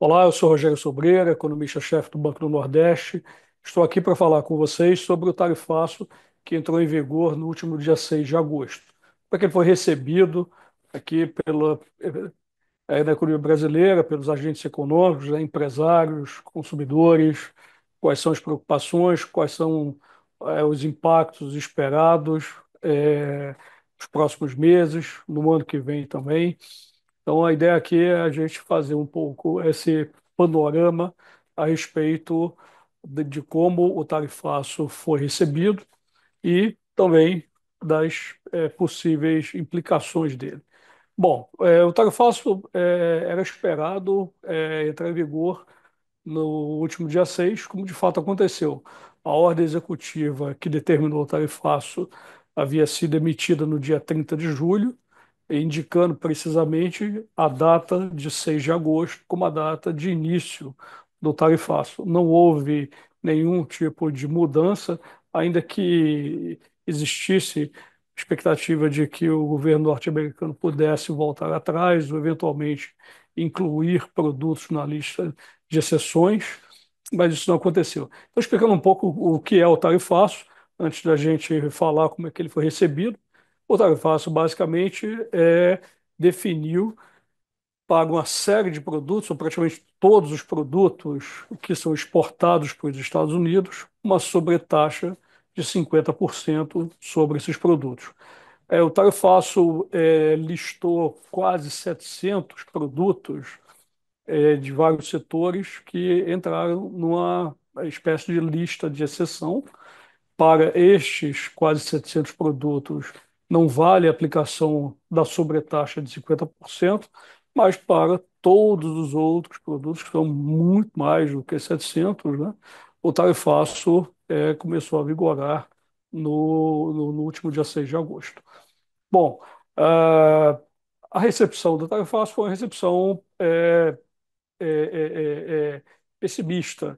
Olá, eu sou Rogério Sobreira, economista-chefe do Banco do Nordeste. Estou aqui para falar com vocês sobre o tarifaço que entrou em vigor no último dia 6 de agosto. Como é que ele foi recebido aqui na economia brasileira, pelos agentes econômicos, né, empresários, consumidores, quais são as preocupações, quais são os impactos esperados nos próximos meses, no ano que vem também. Então, a ideia aqui é a gente fazer um pouco esse panorama a respeito de como o tarifaço foi recebido e também das possíveis implicações dele. Bom, o tarifaço era esperado entrar em vigor no último dia 6, como de fato aconteceu. A ordem executiva que determinou o tarifaço havia sido emitida no dia 30 de julho, indicando precisamente a data de 6 de agosto como a data de início do tarifaço. Não houve nenhum tipo de mudança, ainda que existisse expectativa de que o governo norte-americano pudesse voltar atrás ou eventualmente incluir produtos na lista de exceções, mas isso não aconteceu. Então, explicando um pouco o que é o tarifaço, antes da gente falar como é que ele foi recebido. O tarifaço basicamente definiu para uma série de produtos, ou praticamente todos os produtos que são exportados para os Estados Unidos, uma sobretaxa de 50% sobre esses produtos. O tarifaço listou quase 700 produtos de vários setores que entraram numa espécie de lista de exceção. Para estes quase 700 produtos, não vale a aplicação da sobretaxa de 50%, mas para todos os outros produtos, que são muito mais do que 700, né, o tarifaço começou a vigorar no último dia 6 de agosto. Bom, ah, a recepção do tarifaço foi uma recepção pessimista.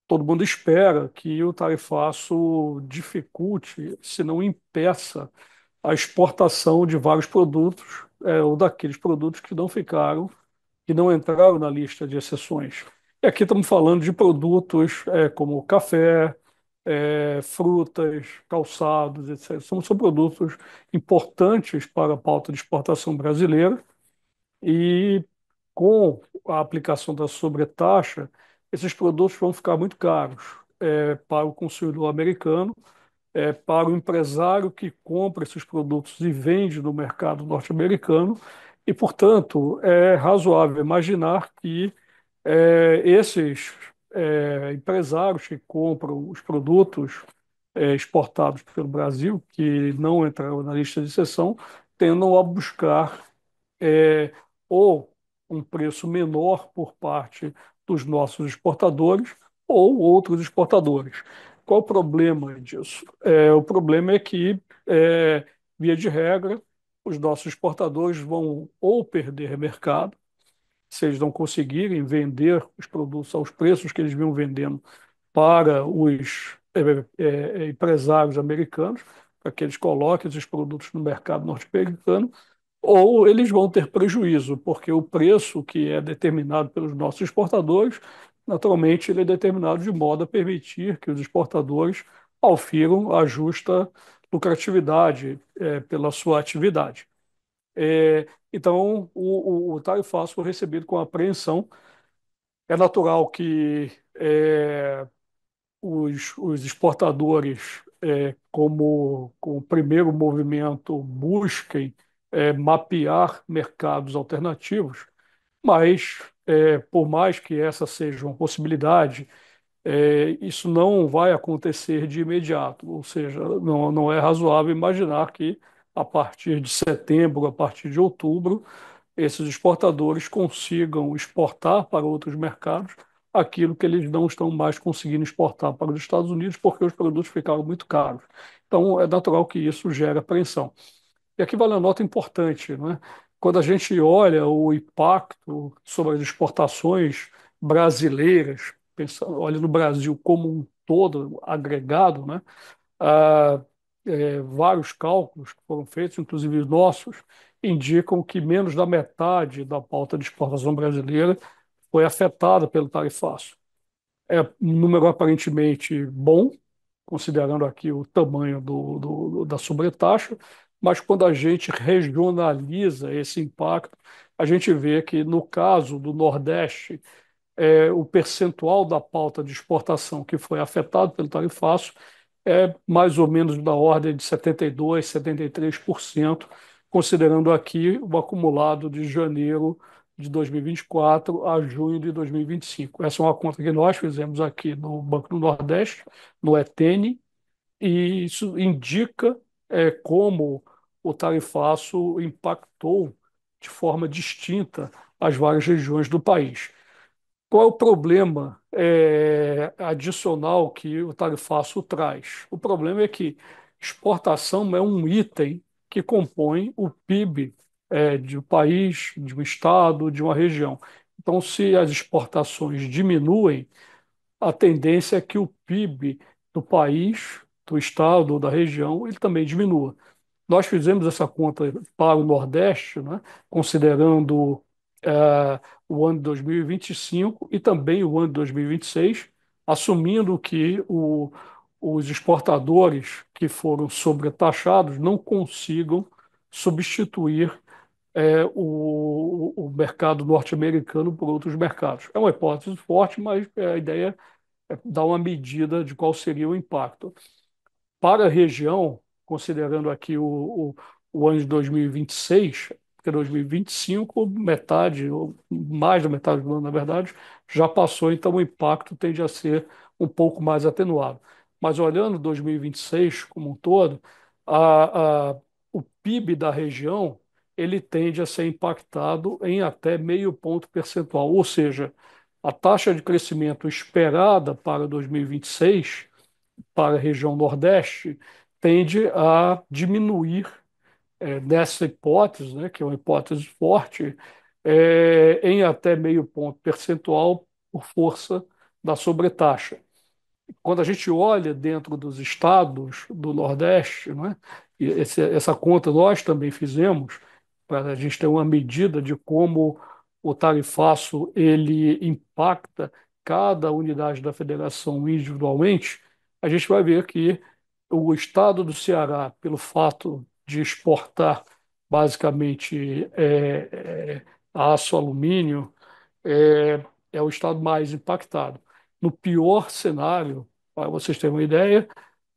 Todo mundo espera que o tarifaço dificulte, se não impeça, a exportação de vários produtos, ou daqueles produtos que não ficaram, que não entraram na lista de exceções. E aqui estamos falando de produtos como café, frutas, calçados, etc. São produtos importantes para a pauta de exportação brasileira e com a aplicação da sobretaxa, esses produtos vão ficar muito caros para o consumidor americano, para o empresário que compra esses produtos e vende no mercado norte-americano, e, portanto, é razoável imaginar que esses empresários que compram os produtos exportados pelo Brasil, que não entraram na lista de exceção, tendam a buscar é, ou um preço menor por parte dos nossos exportadores ou outros exportadores. Qual o problema disso? O problema é que, via de regra, os nossos exportadores vão ou perder mercado, se eles não conseguirem vender os produtos aos preços que eles vinham vendendo para os empresários americanos, para que eles coloquem esses produtos no mercado norte-americano, ou eles vão ter prejuízo, porque o preço que é determinado pelos nossos exportadores, naturalmente, ele é determinado de modo a permitir que os exportadores aufiram a justa lucratividade pela sua atividade. Então, o tarifaço foi recebido com apreensão. É natural que os exportadores, como primeiro movimento, busquem mapear mercados alternativos, mas, por mais que essa seja uma possibilidade, isso não vai acontecer de imediato, ou seja, não é razoável imaginar que a partir de setembro, a partir de outubro, esses exportadores consigam exportar para outros mercados aquilo que eles não estão mais conseguindo exportar para os Estados Unidos porque os produtos ficaram muito caros. Então, é natural que isso gere apreensão. E aqui vale uma nota importante, né? Quando a gente olha o impacto sobre as exportações brasileiras, olha no Brasil como um todo, agregado, né? Ah, Vários cálculos que foram feitos, inclusive os nossos, indicam que menos da metade da pauta de exportação brasileira foi afetada pelo tarifaço. É um número aparentemente bom, considerando aqui o tamanho da sobretaxa, mas quando a gente regionaliza esse impacto, a gente vê que, no caso do Nordeste, o percentual da pauta de exportação que foi afetado pelo tarifaço é mais ou menos da ordem de 72, 73%, considerando aqui o acumulado de janeiro de 2024 a junho de 2025. Essa é uma conta que nós fizemos aqui no Banco do Nordeste, no ETN, e isso indica como o tarifaço impactou de forma distinta as várias regiões do país. Qual é o problema adicional que o tarifaço traz? O problema é que exportação é um item que compõe o PIB de um país, de um estado, de uma região. Então, se as exportações diminuem, a tendência é que o PIB do país, do estado ou da região, ele também diminua. Nós fizemos essa conta para o Nordeste, né, considerando o ano de 2025 e também o ano de 2026, assumindo que os exportadores que foram sobretaxados não consigam substituir o mercado norte-americano por outros mercados. É uma hipótese forte, mas a ideia é dar uma medida de qual seria o impacto. Para a região, considerando aqui o ano de 2026, porque 2025, metade, ou mais da metade do ano, na verdade, já passou, então o impacto tende a ser um pouco mais atenuado. Mas olhando 2026 como um todo, o PIB da região ele tende a ser impactado em até meio ponto percentual, ou seja, a taxa de crescimento esperada para 2026 para a região Nordeste tende a diminuir nessa hipótese, né, que é uma hipótese forte, em até meio ponto percentual por força da sobretaxa. Quando a gente olha dentro dos estados do Nordeste, né, e essa conta nós também fizemos, para a gente ter uma medida de como o tarifaço ele impacta cada unidade da federação individualmente, a gente vai ver que o estado do Ceará, pelo fato de exportar basicamente aço, alumínio, é o estado mais impactado. No pior cenário, para vocês terem uma ideia,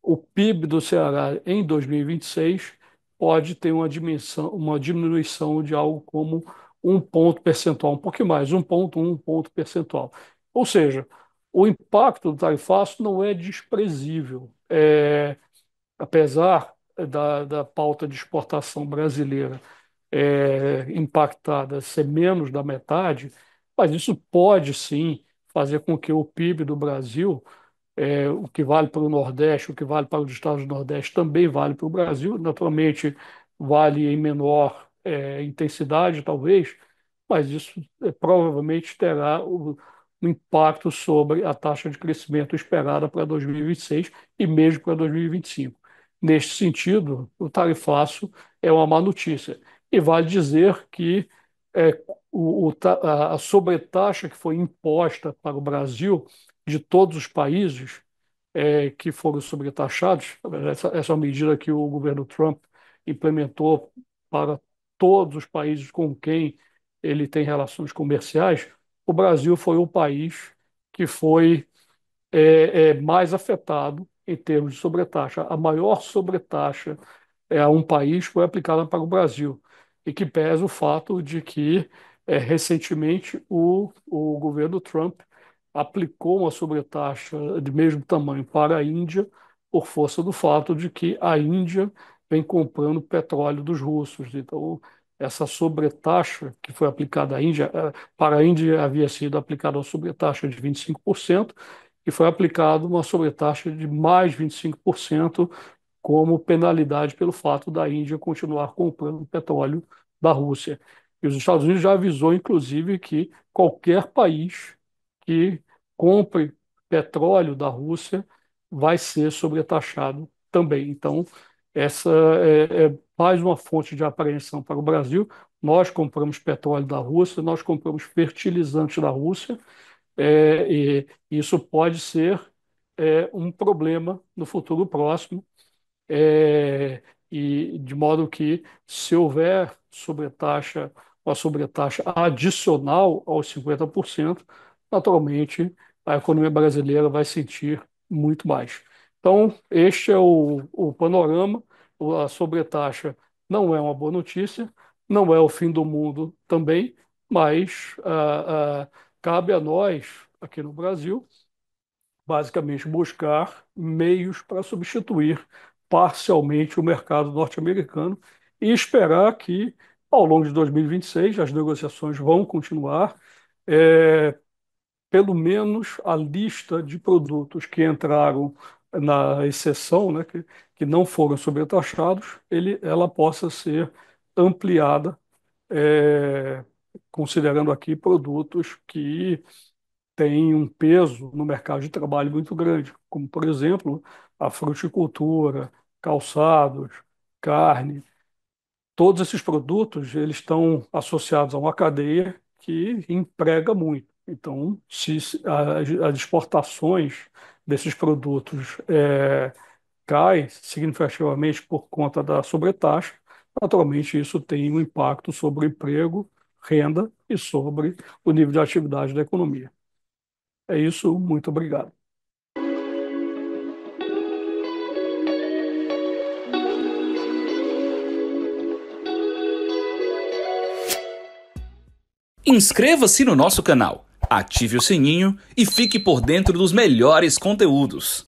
o PIB do Ceará em 2026 pode ter uma diminuição de algo como um ponto percentual, um pouquinho mais, 1,1 ponto percentual. Ou seja, o impacto do tarifaço não é desprezível. Apesar da pauta de exportação brasileira impactada ser menos da metade, mas isso pode sim fazer com que o PIB do Brasil, o que vale para o Nordeste, o que vale para os estados do Nordeste, também vale para o Brasil. Naturalmente, vale em menor intensidade, talvez, mas isso provavelmente terá um impacto sobre a taxa de crescimento esperada para 2026 e mesmo para 2025. Neste sentido, o tarifaço é uma má notícia. E vale dizer que a sobretaxa que foi imposta para o Brasil de todos os países que foram sobretaxados, essa é uma medida que o governo Trump implementou para todos os países com quem ele tem relações comerciais, o Brasil foi o país que foi mais afetado em termos de sobretaxa. A maior sobretaxa a um país foi aplicada para o Brasil, e que pesa o fato de que, recentemente, o governo Trump aplicou uma sobretaxa de mesmo tamanho para a Índia, por força do fato de que a Índia vem comprando petróleo dos russos. Então, essa sobretaxa que foi aplicada à Índia, para a Índia havia sido aplicada uma sobretaxa de 25%, e foi aplicada uma sobretaxa de mais 25% como penalidade pelo fato da Índia continuar comprando petróleo da Rússia. E os Estados Unidos já avisou, inclusive, que qualquer país que compre petróleo da Rússia vai ser sobretaxado também. Então, essa mais uma fonte de apreensão para o Brasil. Nós compramos petróleo da Rússia, nós compramos fertilizantes da Rússia, e isso pode ser um problema no futuro próximo, é, e de modo que, se houver sobretaxa, uma sobretaxa adicional aos 50%, naturalmente a economia brasileira vai sentir muito mais. Então, este é o panorama. A sobretaxa não é uma boa notícia, não é o fim do mundo também, mas cabe a nós, aqui no Brasil, basicamente buscar meios para substituir parcialmente o mercado norte-americano e esperar que, ao longo de 2026, as negociações vão continuar. É, Pelo menos a lista de produtos que entraram na exceção, né, que não foram sobretaxados, ela possa ser ampliada, é, considerando aqui produtos que tem um peso no mercado de trabalho muito grande, como, por exemplo, a fruticultura, calçados, carne. Todos esses produtos, eles estão associados a uma cadeia que emprega muito. Então, se as exportações desses produtos caem significativamente por conta da sobretaxa, naturalmente isso tem um impacto sobre o emprego, renda e sobre o nível de atividade da economia. É isso, muito obrigado. Inscreva-se no nosso canal, ative o sininho e fique por dentro dos melhores conteúdos.